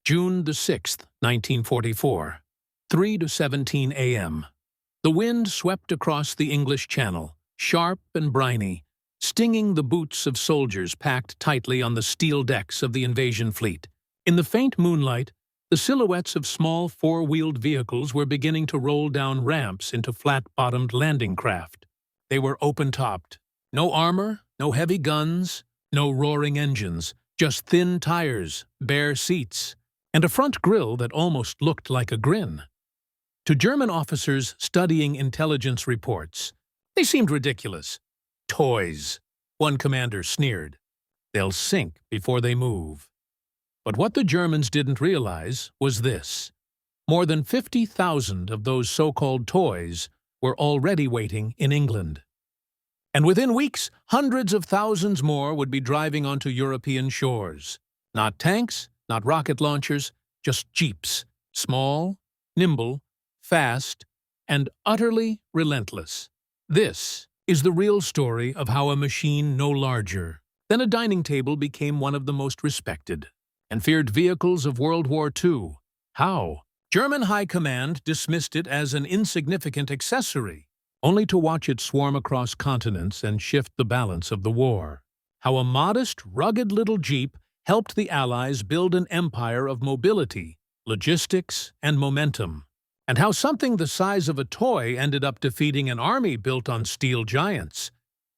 June the 6th, 1944, 3 to 17 a.m. The wind swept across the English Channel, sharp and briny, stinging the boots of soldiers packed tightly on the steel decks of the invasion fleet. In the faint moonlight, the silhouettes of small four-wheeled vehicles were beginning to roll down ramps into flat-bottomed landing craft. They were open-topped. No armor, no heavy guns, no roaring engines, just thin tires, bare seats, and a front grille that almost looked like a grin. To German officers studying intelligence reports, they seemed ridiculous. Toys, one commander sneered. They'll sink before they move. But what the Germans didn't realize was this. More than 50,000 of those so-called toys were already waiting in England. And within weeks, hundreds of thousands more would be driving onto European shores. Not tanks, not rocket launchers, just jeeps, small, nimble, fast, and utterly relentless. This is the real story of how a machine no larger than a dining table became one of the most respected and feared vehicles of World War II. How? German High Command dismissed it as an insignificant accessory, only to watch it swarm across continents and shift the balance of the war. How a modest, rugged little Jeep helped the Allies build an empire of mobility, logistics, and momentum. And how something the size of a toy ended up defeating an army built on steel giants.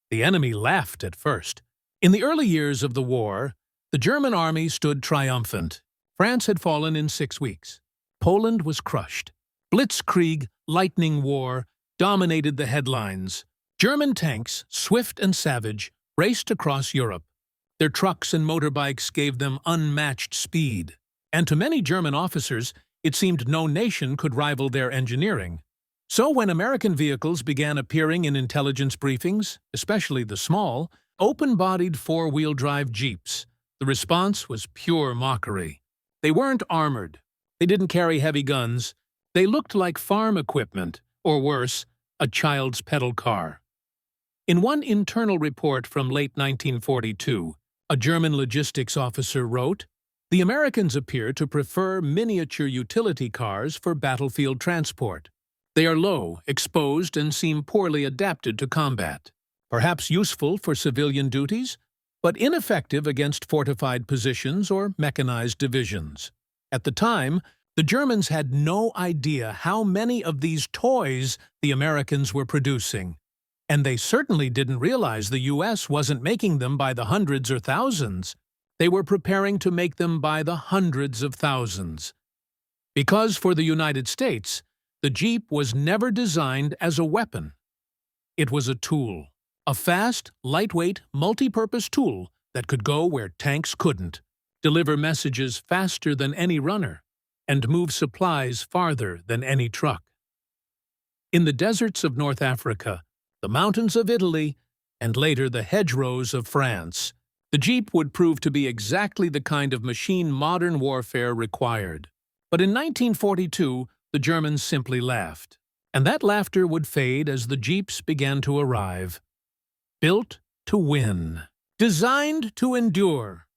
The enemy laughed at first. In the early years of the war, the German army stood triumphant. France had fallen in 6 weeks. Poland was crushed. Blitzkrieg, lightning war, dominated the headlines. German tanks, swift and savage, raced across Europe. Their trucks and motorbikes gave them unmatched speed. And to many German officers, it seemed no nation could rival their engineering. So when American vehicles began appearing in intelligence briefings, especially the small, open-bodied four-wheel-drive Jeeps, the response was pure mockery. They weren't armored. They didn't carry heavy guns. They looked like farm equipment, or worse, a child's pedal car. In one internal report from late 1942, a German logistics officer wrote, "The Americans appear to prefer miniature utility cars for battlefield transport. They are low, exposed, and seem poorly adapted to combat. Perhaps useful for civilian duties, but ineffective against fortified positions or mechanized divisions." At the time, the Germans had no idea how many of these toys the Americans were producing. And they certainly didn't realize the U.S. wasn't making them by the hundreds or thousands. They were preparing to make them by the hundreds of thousands. Because for the United States, the Jeep was never designed as a weapon. It was a tool, a fast, lightweight, multi-purpose tool that could go where tanks couldn't, deliver messages faster than any runner, and move supplies farther than any truck. In the deserts of North Africa, the mountains of Italy, and later the hedgerows of France, the Jeep would prove to be exactly the kind of machine modern warfare required. But in 1942, the Germans simply laughed. And that laughter would fade as the Jeeps began to arrive. Built to win. Designed to endure.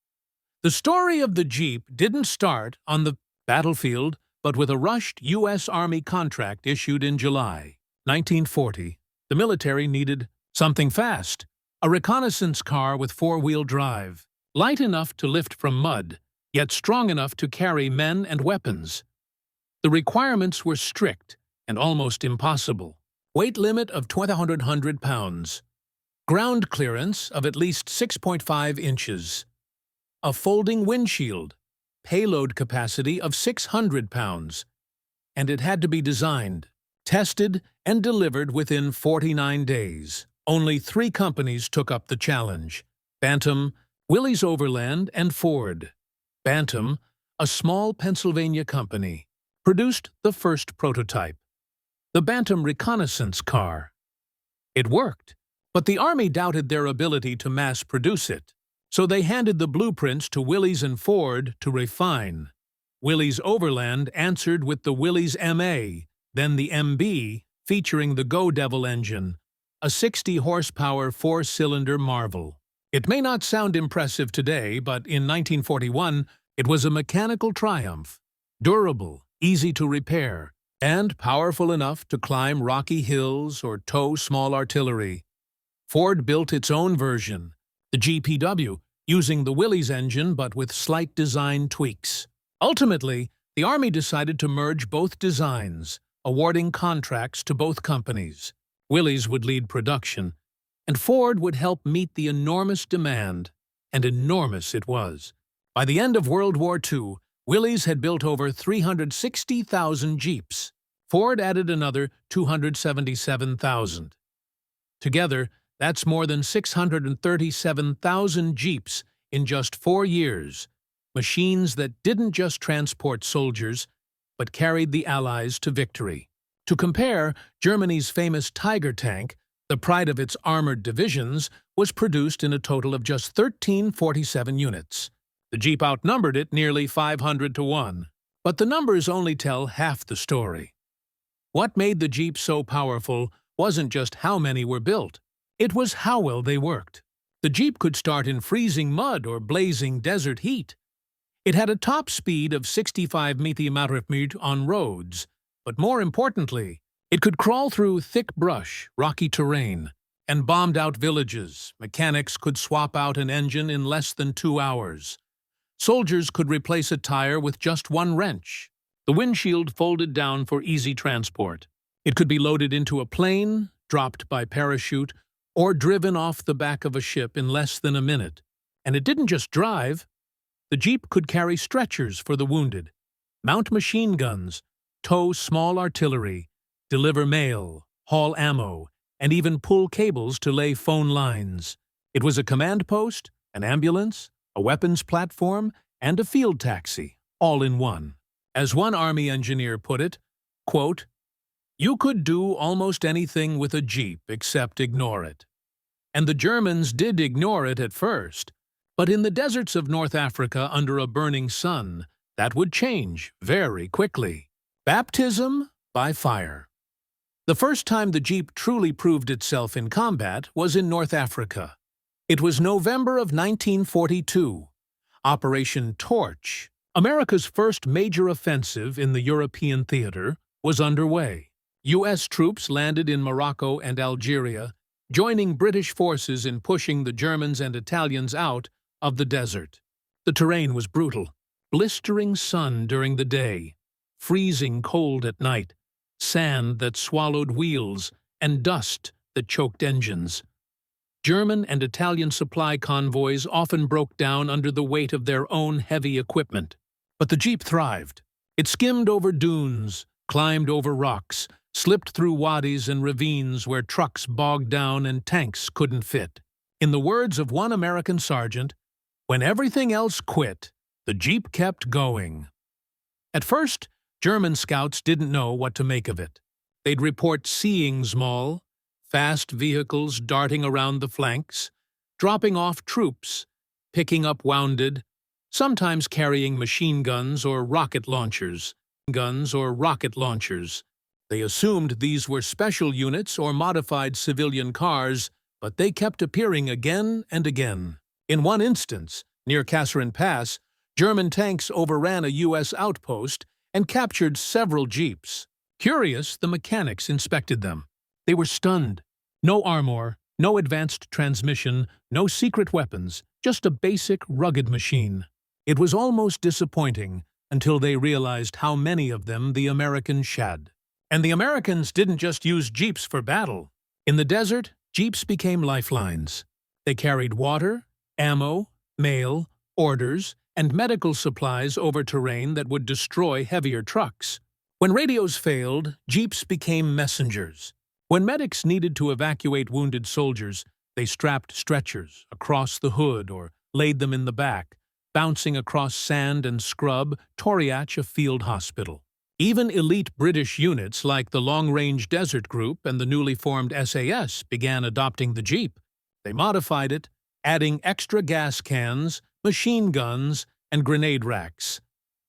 The story of the Jeep didn't start on the battlefield, but with a rushed U.S. Army contract issued in July 1940. The military needed something fast, a reconnaissance car with four-wheel drive, light enough to lift from mud, yet strong enough to carry men and weapons. The requirements were strict and almost impossible. Weight limit of 2,100 pounds. Ground clearance of at least 6.5 inches. A folding windshield. Payload capacity of 600 pounds. And it had to be designed, tested, and delivered within 49 days. Only 3 companies took up the challenge: Bantam, Willys Overland, and Ford. Bantam, a small Pennsylvania company, produced the first prototype, the Bantam reconnaissance car. It worked, but the Army doubted their ability to mass-produce it, so they handed the blueprints to Willys and Ford to refine. Willys Overland answered with the Willys MA, then the MB, featuring the Go Devil engine, a 60-horsepower 4-cylinder marvel. It may not sound impressive today, but in 1941, It was a mechanical triumph, durable, easy to repair, and powerful enough to climb rocky hills or tow small artillery. Ford built its own version, the GPW, using the Willys engine but with slight design tweaks. Ultimately, the Army decided to merge both designs, awarding contracts to both companies. Willys would lead production, and Ford would help meet the enormous demand, and enormous it was. By the end of World War II, Willys had built over 360,000 Jeeps. Ford added another 277,000. Together, that's more than 637,000 Jeeps in just 4 years, machines that didn't just transport soldiers, but carried the Allies to victory. To compare, Germany's famous Tiger tank, the pride of its armored divisions, was produced in a total of just 1347 units. The Jeep outnumbered it nearly 500 to 1. But the numbers only tell half the story. What made the Jeep so powerful wasn't just how many were built. It was how well they worked. The Jeep could start in freezing mud or blazing desert heat. It had a top speed of 65 mph on roads, but more importantly, it could crawl through thick brush, rocky terrain, and bombed out villages. Mechanics could swap out an engine in less than 2 hours. Soldiers could replace a tire with just one wrench. The windshield folded down for easy transport. It could be loaded into a plane, dropped by parachute, or driven off the back of a ship in less than a minute. And it didn't just drive. The Jeep could carry stretchers for the wounded, mount machine guns, tow small artillery, deliver mail, haul ammo, and even pull cables to lay phone lines. It was a command post, an ambulance, a weapons platform, and a field taxi, all in one. As one Army engineer put it, quote, "You could do almost anything with a Jeep except ignore it." And the Germans did ignore it at first, but in the deserts of North Africa under a burning sun, that would change very quickly. Baptism by fire. The first time the Jeep truly proved itself in combat was in North Africa. It was November of 1942. Operation Torch, America's first major offensive in the European theater, was underway. U.S. troops landed in Morocco and Algeria, joining British forces in pushing the Germans and Italians out of the desert. The terrain was brutal. Blistering sun during the day, freezing cold at night, sand that swallowed wheels, and dust that choked engines. German and Italian supply convoys often broke down under the weight of their own heavy equipment. But the Jeep thrived. It skimmed over dunes, climbed over rocks, slipped through wadis and ravines where trucks bogged down and tanks couldn't fit. In the words of one American sergeant, "When everything else quit, the Jeep kept going." At first, German scouts didn't know what to make of it. They'd report seeing small, fast vehicles darting around the flanks, dropping off troops, picking up wounded, sometimes carrying machine guns or rocket launchers. They assumed these were special units or modified civilian cars, but they kept appearing again and again. In one instance, near Kasserine Pass, German tanks overran a U.S. outpost and captured several Jeeps. Curious, the mechanics inspected them. They were stunned. No armor, no advanced transmission, no secret weapons, just a basic, rugged machine. It was almost disappointing until they realized how many of them the Americans had. And the Americans didn't just use Jeeps for battle. In the desert, Jeeps became lifelines. They carried water, ammo, mail, orders, and medical supplies over terrain that would destroy heavier trucks. When radios failed, Jeeps became messengers. When medics needed to evacuate wounded soldiers, they strapped stretchers across the hood or laid them in the back, bouncing across sand and scrub to reach a field hospital. Even elite British units like the Long-Range Desert Group and the newly formed SAS began adopting the Jeep. They modified it, adding extra gas cans, machine guns, and grenade racks.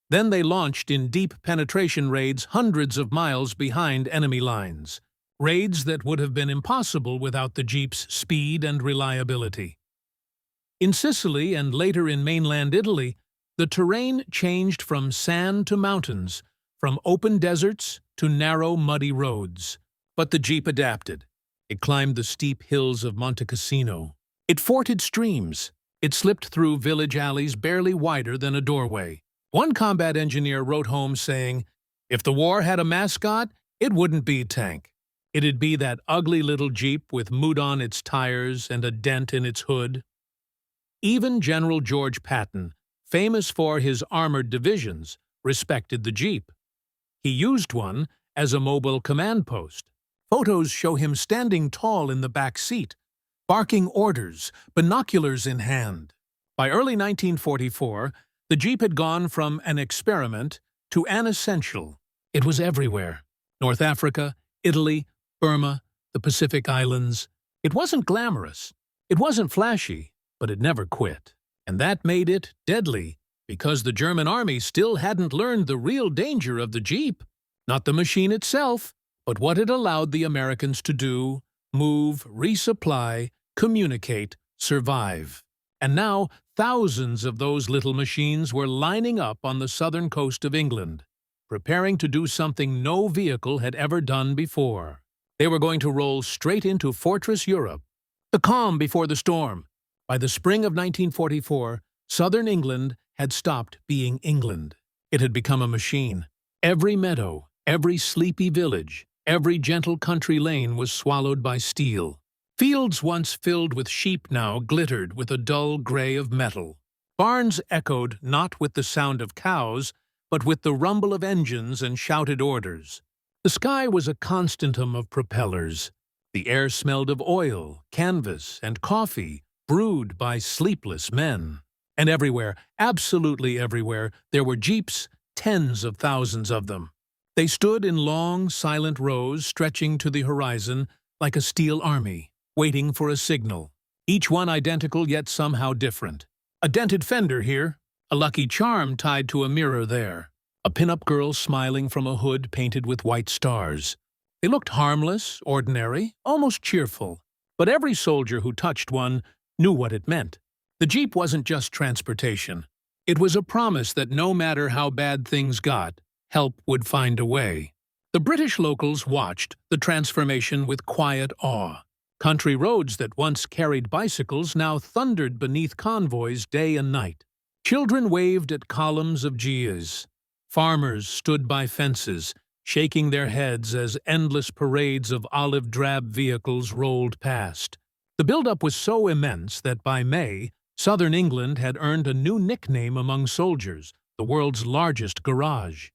Then they launched in deep penetration raids hundreds of miles behind enemy lines. Raids that would have been impossible without the Jeep's speed and reliability. In Sicily and later in mainland Italy, The terrain changed from sand to mountains, from open deserts to narrow, muddy roads. But the Jeep adapted. It climbed the steep hills of Monte Cassino. It forded streams. It slipped through village alleys barely wider than a doorway. One combat engineer wrote home saying, "If the war had a mascot, it wouldn't be Tank. It'd be that ugly little Jeep with mud on its tires and a dent in its hood." Even General George Patton, famous for his armored divisions, respected the Jeep. He used one as a mobile command post. Photos show him standing tall in the back seat, barking orders, binoculars in hand. By early 1944, the Jeep had gone from an experiment to an essential. It was everywhere. North Africa, Italy, Burma, the Pacific Islands. It wasn't glamorous. It wasn't flashy, but it never quit. And that made it deadly, because the German army still hadn't learned the real danger of the Jeep. Not the machine itself, but what it allowed the Americans to do: move, resupply, communicate, survive. And now, thousands of those little machines were lining up on the southern coast of England, preparing to do something no vehicle had ever done before. They were going to roll straight into Fortress Europe. The calm before the storm. By the spring of 1944, southern England had stopped being England. It had become a machine. Every meadow, every sleepy village, every gentle country lane was swallowed by steel. Fields once filled with sheep now glittered with a dull gray of metal. Barns echoed not with the sound of cows, but with the rumble of engines and shouted orders. The sky was a constantum of propellers. The air smelled of oil, canvas, and coffee, brewed by sleepless men. And everywhere, absolutely everywhere, there were Jeeps, tens of thousands of them. They stood in long, silent rows stretching to the horizon like a steel army, waiting for a signal. Each one identical yet somehow different. A dented fender here, a lucky charm tied to a mirror there, a pin-up girl smiling from a hood painted with white stars. They looked harmless, ordinary, almost cheerful. But every soldier who touched one knew what it meant. The Jeep wasn't just transportation. It was a promise that no matter how bad things got, help would find a way. The British locals watched the transformation with quiet awe. Country roads that once carried bicycles now thundered beneath convoys day and night. Children waved at columns of gears. Farmers stood by fences, shaking their heads as endless parades of olive-drab vehicles rolled past. The buildup was so immense that by May, southern England had earned a new nickname among soldiers: the world's largest garage.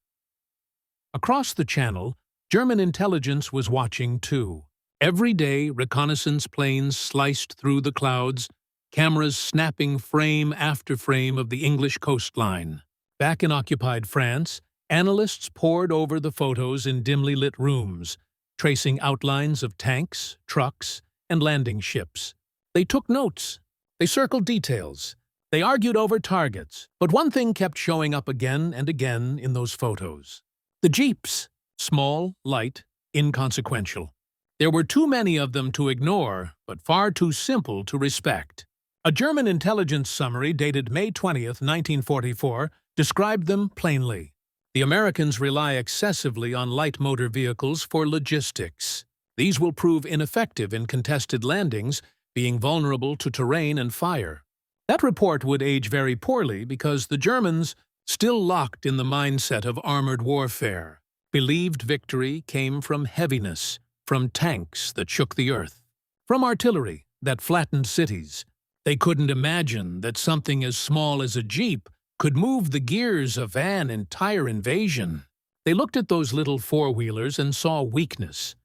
Across the Channel, German intelligence was watching too. Every day, reconnaissance planes sliced through the clouds, cameras snapping frame after frame of the English coastline. Back in occupied France, analysts pored over the photos in dimly lit rooms, tracing outlines of tanks, trucks, and landing ships. They took notes. They circled details. They argued over targets. But one thing kept showing up again and again in those photos. The Jeeps. Small, light, inconsequential. There were too many of them to ignore, but far too simple to respect. A German intelligence summary dated May 20th, 1944, described them plainly. The Americans rely excessively on light motor vehicles for logistics. These will prove ineffective in contested landings, being vulnerable to terrain and fire. That report would age very poorly because the Germans, still locked in the mindset of armored warfare, believed victory came from heaviness, from tanks that shook the earth, from artillery that flattened cities. They couldn't imagine that something as small as a Jeep could move the gears of an entire invasion. They looked at those little four-wheelers and saw weakness.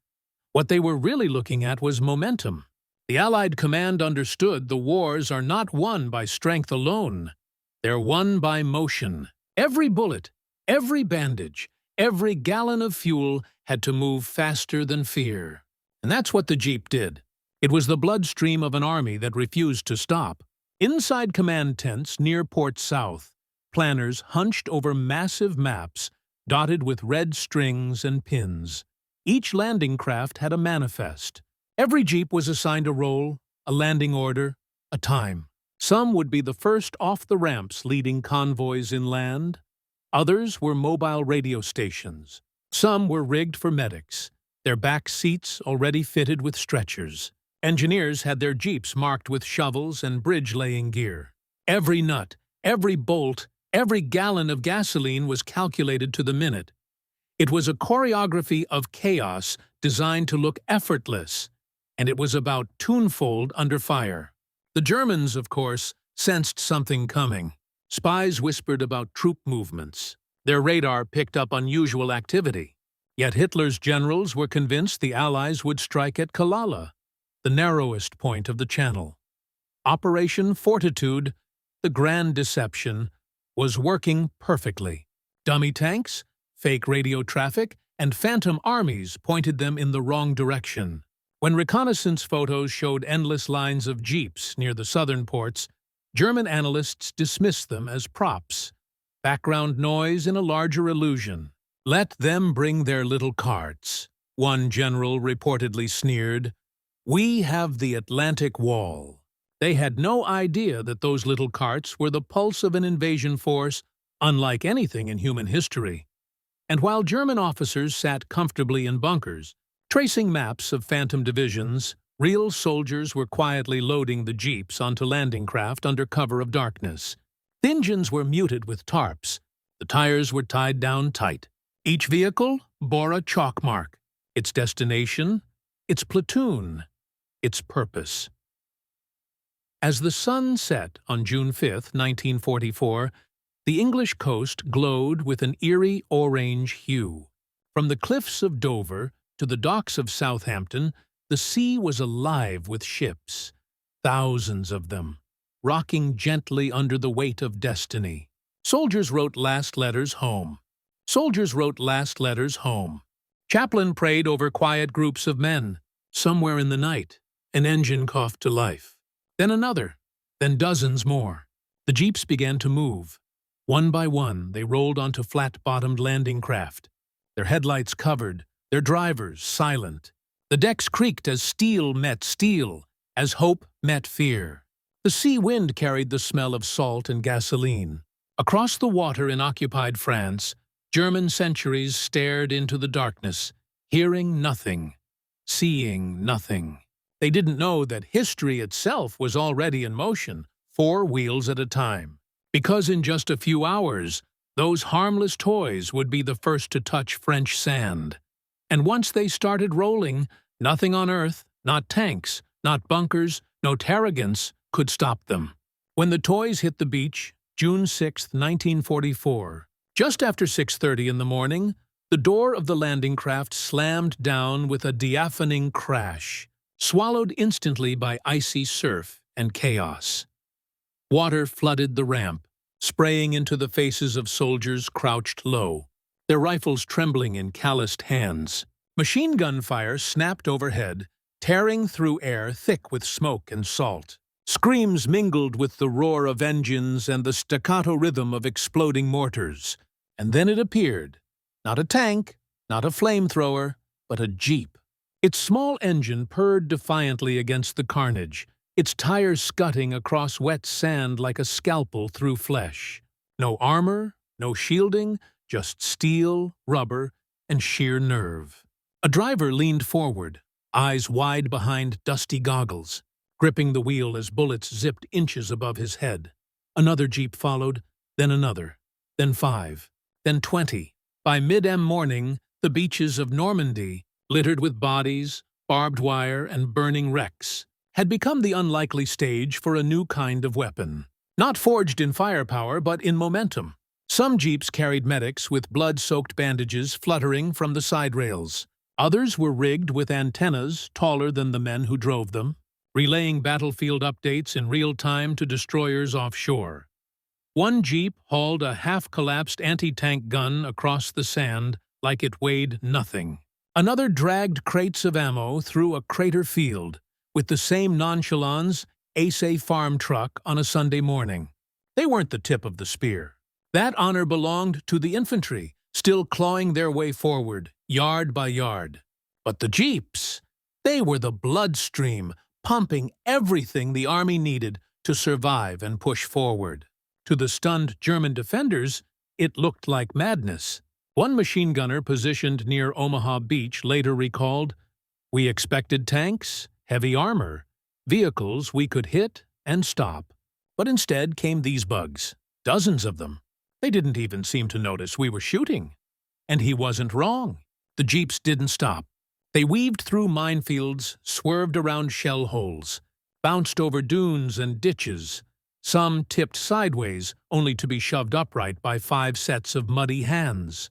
What they were really looking at was momentum. The Allied command understood the wars are not won by strength alone. They're won by motion. Every bullet, every bandage, every gallon of fuel had to move faster than fear. And that's what the Jeep did. It was the bloodstream of an army that refused to stop. Inside command tents near Port South, planners hunched over massive maps dotted with red strings and pins. Each landing craft had a manifest. Every Jeep was assigned a role, a landing order, a time. Some would be the first off the ramps leading convoys inland. Others were mobile radio stations. Some were rigged for medics, their back seats already fitted with stretchers. Engineers had their jeeps marked with shovels and bridge-laying gear. Every nut, every bolt, every gallon of gasoline was calculated to the minute. It was a choreography of chaos designed to look effortless, and it was about tuneful under fire. The Germans, of course, sensed something coming. Spies whispered about troop movements. Their radar picked up unusual activity. Yet Hitler's generals were convinced the Allies would strike at Kalala, the narrowest point of the Channel. Operation Fortitude, the grand deception, was working perfectly. Dummy tanks, fake radio traffic, and phantom armies pointed them in the wrong direction. When reconnaissance photos showed endless lines of jeeps near the southern ports, German analysts dismissed them as props, background noise in a larger illusion. Let them bring their little carts, one general reportedly sneered. We have the Atlantic Wall. They had no idea that those little carts were the pulse of an invasion force unlike anything in human history. And while German officers sat comfortably in bunkers, tracing maps of phantom divisions, real soldiers were quietly loading the jeeps onto landing craft under cover of darkness. The engines were muted with tarps. The tires were tied down tight. Each vehicle bore a chalk mark, its destination, its platoon, its purpose. As the sun set on June 5, 1944, the English coast glowed with an eerie orange hue. From the cliffs of Dover to the docks of Southampton, the sea was alive with ships, thousands of them, rocking gently under the weight of destiny. Soldiers wrote last letters home. Soldiers wrote last letters home. Chaplain prayed over quiet groups of men. Somewhere in the night, an engine coughed to life. Then another, then dozens more. The jeeps began to move. One by one, they rolled onto flat-bottomed landing craft, their headlights covered, their drivers silent. The decks creaked as steel met steel, as hope met fear. The sea wind carried the smell of salt and gasoline. Across the water in occupied France, German sentries stared into the darkness, hearing nothing, seeing nothing. They didn't know that history itself was already in motion, 4 wheels at a time. Because in just a few hours, those harmless toys would be the first to touch French sand. And once they started rolling, nothing on Earth, not tanks, not bunkers, no Tarragons, could stop them. When the toys hit the beach, June 6, 1944, just after 6:30 in the morning, the door of the landing craft slammed down with a deafening crash, swallowed instantly by icy surf and chaos. Water flooded the ramp, spraying into the faces of soldiers crouched low, their rifles trembling in calloused hands. Machine gun fire snapped overhead, tearing through air thick with smoke and salt. Screams mingled with the roar of engines and the staccato rhythm of exploding mortars. And then it appeared. Not a tank, not a flamethrower, but a jeep. Its small engine purred defiantly against the carnage, its tires scudding across wet sand like a scalpel through flesh. No armor, no shielding, just steel, rubber, and sheer nerve. A driver leaned forward, eyes wide behind dusty goggles, gripping the wheel as bullets zipped inches above his head. Another jeep followed, then another, then 5, then 20. By mid-morning, the beaches of Normandy, littered with bodies, barbed wire, and burning wrecks, had become the unlikely stage for a new kind of weapon. Not forged in firepower, but in momentum. Some jeeps carried medics with blood-soaked bandages fluttering from the side rails. Others were rigged with antennas taller than the men who drove them, relaying battlefield updates in real time to destroyers offshore. One jeep hauled a half-collapsed anti-tank gun across the sand like it weighed nothing. Another dragged crates of ammo through a crater field, with the same nonchalance as a farm truck on a Sunday morning. They weren't the tip of the spear. That honor belonged to the infantry, still clawing their way forward, yard by yard. But the jeeps, they were the bloodstream, pumping everything the army needed to survive and push forward. To the stunned German defenders, it looked like madness. One machine gunner positioned near Omaha Beach later recalled, "We expected tanks, heavy armor, vehicles we could hit and stop. But instead came these bugs, dozens of them. They didn't even seem to notice we were shooting." And he wasn't wrong. The Jeeps didn't stop. They weaved through minefields, swerved around shell holes, bounced over dunes and ditches. Some tipped sideways, only to be shoved upright by 5 sets of muddy hands.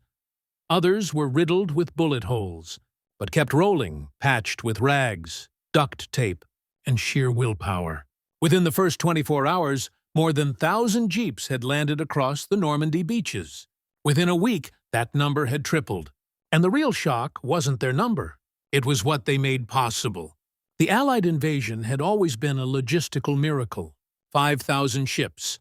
Others were riddled with bullet holes, but kept rolling, patched with rags, duct tape, and sheer willpower. Within the first 24 hours, more than 1,000 Jeeps had landed across the Normandy beaches. Within a week, that number had tripled. And the real shock wasn't their number. It was what they made possible. The Allied invasion had always been a logistical miracle. 5,000 ships,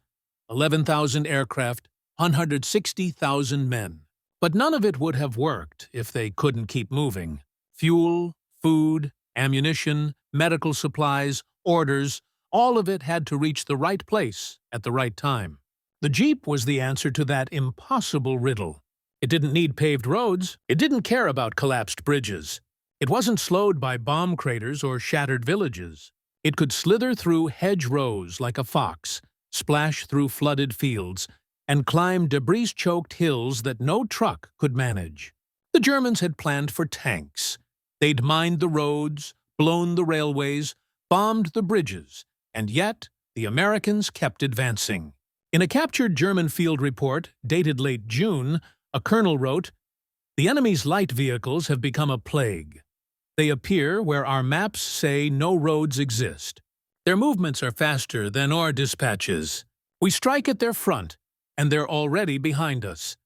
11,000 aircraft, 160,000 men. But none of it would have worked if they couldn't keep moving. Fuel, food, ammunition, medical supplies, orders, all of it had to reach the right place at the right time. The Jeep was the answer to that impossible riddle. It didn't need paved roads. It didn't care about collapsed bridges. It wasn't slowed by bomb craters or shattered villages. It could slither through hedgerows like a fox, splash through flooded fields, and climb debris-choked hills that no truck could manage. The Germans had planned for tanks. They'd mined the roads, blown the railways, bombed the bridges, and yet the Americans kept advancing. In a captured German field report dated late June, a colonel wrote, "The enemy's light vehicles have become a plague. They appear where our maps say no roads exist. Their movements are faster than our dispatches. We strike at their front, and they're already behind us."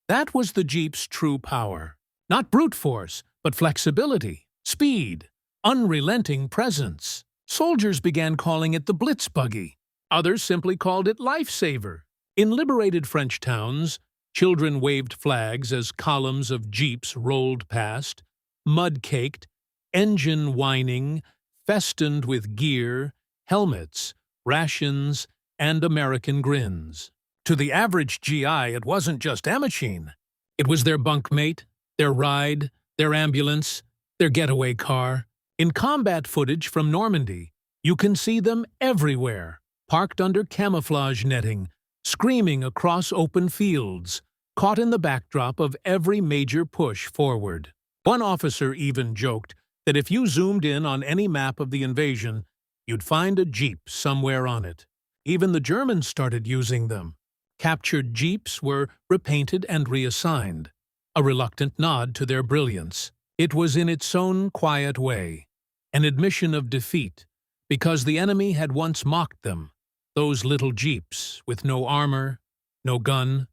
That was the Jeep's true power. Not brute force, but flexibility, speed, unrelenting presence. Soldiers began calling it the Blitz buggy. Others simply called it Lifesaver. In liberated French towns, children waved flags as columns of Jeeps rolled past, mud-caked, engine whining, festooned with gear, helmets, rations, and American grins. To the average GI, it wasn't just a machine. It was their bunkmate, their ride, their ambulance, their getaway car. In combat footage from Normandy, you can see them everywhere, parked under camouflage netting, screaming across open fields, caught in the backdrop of every major push forward. One officer even joked that if you zoomed in on any map of the invasion, you'd find a Jeep somewhere on it. Even the Germans started using them. Captured Jeeps were repainted and reassigned, a reluctant nod to their brilliance. It was in its own quiet way, an admission of defeat, because the enemy had once mocked them, those little Jeeps with no armor, no gun,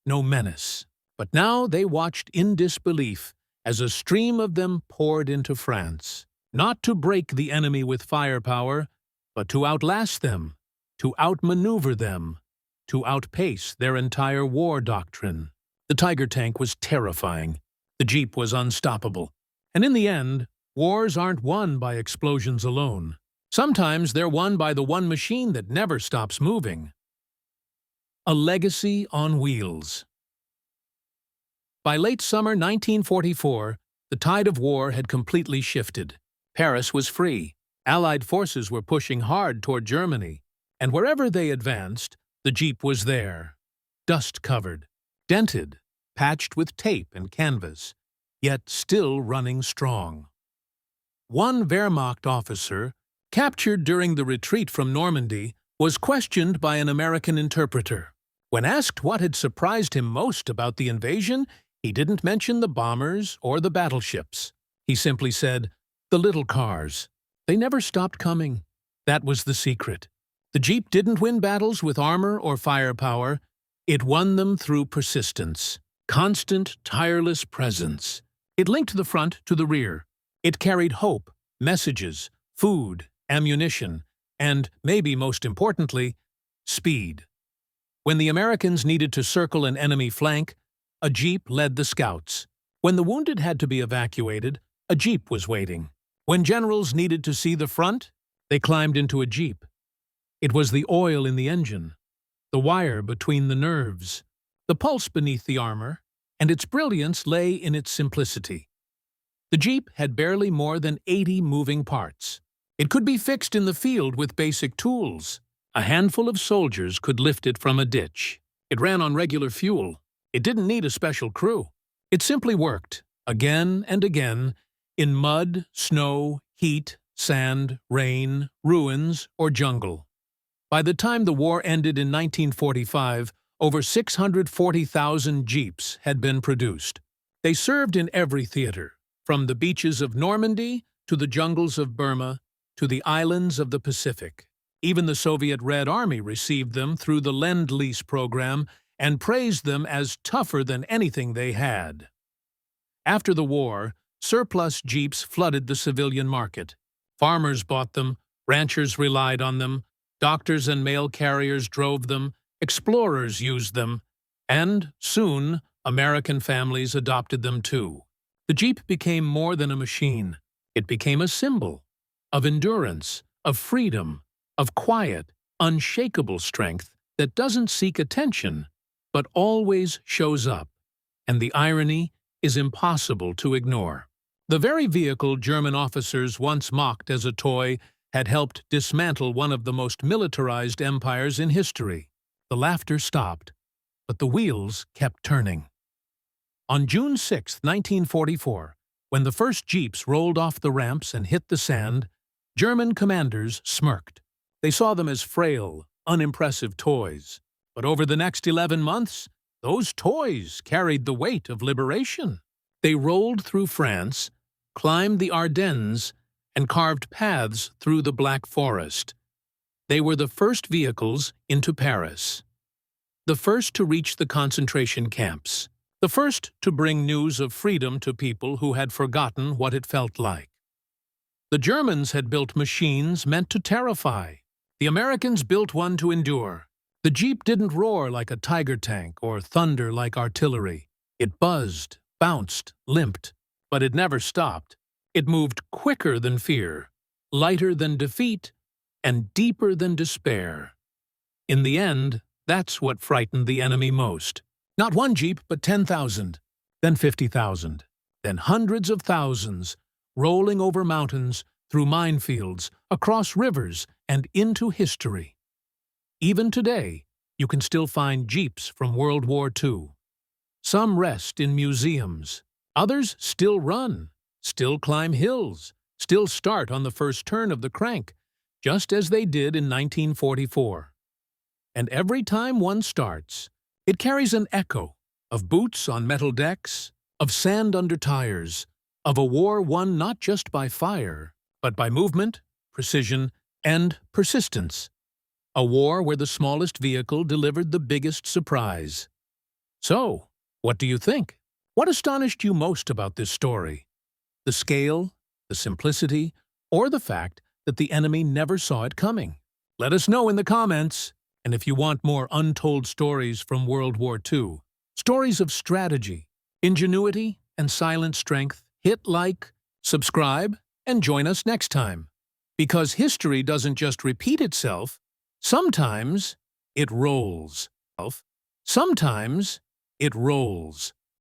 no menace. But now they watched in disbelief as a stream of them poured into France, not to break the enemy with firepower, but to outlast them, to outmaneuver them, to outpace their entire war doctrine. The Tiger tank was terrifying. The Jeep was unstoppable. And in the end, wars aren't won by explosions alone. Sometimes they're won by the one machine that never stops moving. A legacy on wheels. By late summer 1944, the tide of war had completely shifted. Paris was free. Allied forces were pushing hard toward Germany, and wherever they advanced, the Jeep was there, dust-covered, dented, patched with tape and canvas, yet still running strong. One Wehrmacht officer, captured during the retreat from Normandy, was questioned by an American interpreter. When asked what had surprised him most about the invasion, he didn't mention the bombers or the battleships. He simply said, "The little cars. They never stopped coming." That was the secret. The Jeep didn't win battles with armor or firepower. It won them through persistence, constant, tireless presence. It linked the front to the rear. It carried hope, messages, food, ammunition, and, maybe most importantly, speed. When the Americans needed to circle an enemy flank, a Jeep led the scouts. When the wounded had to be evacuated, a Jeep was waiting. When generals needed to see the front, they climbed into a Jeep. It was the oil in the engine, the wire between the nerves, the pulse beneath the armor, and its brilliance lay in its simplicity. The Jeep had barely more than 80 moving parts. It could be fixed in the field with basic tools. A handful of soldiers could lift it from a ditch. It ran on regular fuel. It didn't need a special crew. It simply worked, again and again, in mud, snow, heat, sand, rain, ruins, or jungle. By the time the war ended in 1945, over 640,000 Jeeps had been produced. They served in every theater, from the beaches of Normandy to the jungles of Burma to the islands of the Pacific. Even the Soviet Red Army received them through the Lend-Lease program and praised them as tougher than anything they had. After the war, surplus Jeeps flooded the civilian market. Farmers bought them, ranchers relied on them, doctors and mail carriers drove them, explorers used them, and, soon, American families adopted them too. The Jeep became more than a machine. It became a symbol of endurance, of freedom, of quiet, unshakable strength that doesn't seek attention, but always shows up. And the irony is impossible to ignore. The very vehicle German officers once mocked as a toy had helped dismantle one of the most militarized empires in history. The laughter stopped, but the wheels kept turning. On June 6, 1944, when the first Jeeps rolled off the ramps and hit the sand, German commanders smirked. They saw them as frail, unimpressive toys. But over the next 11 months, those toys carried the weight of liberation. They rolled through France, climbed the Ardennes, and carved paths through the Black Forest. They were the first vehicles into Paris, the first to reach the concentration camps, the first to bring news of freedom to people who had forgotten what it felt like. The Germans had built machines meant to terrify. The Americans built one to endure. The Jeep didn't roar like a Tiger tank or thunder like artillery. It buzzed, bounced, limped, but it never stopped. It moved quicker than fear, lighter than defeat, and deeper than despair. In the end, that's what frightened the enemy most. Not one Jeep, but 10,000, then 50,000, then hundreds of thousands, rolling over mountains, through minefields, across rivers, and into history. Even today, you can still find Jeeps from World War II. Some rest in museums. Others still run, still climb hills, still start on the first turn of the crank, just as they did in 1944. And every time one starts, it carries an echo of boots on metal decks, of sand under tires, of a war won not just by fire, but by movement, precision, and persistence. A war where the smallest vehicle delivered the biggest surprise. So, what do you think? What astonished you most about this story? The scale, the simplicity, or the fact that the enemy never saw it coming? Let us know in the comments. And if you want more untold stories from World War II, stories of strategy, ingenuity, and silent strength, hit like, subscribe, and join us next time. Because history doesn't just repeat itself, sometimes it rolls. Sometimes it rolls.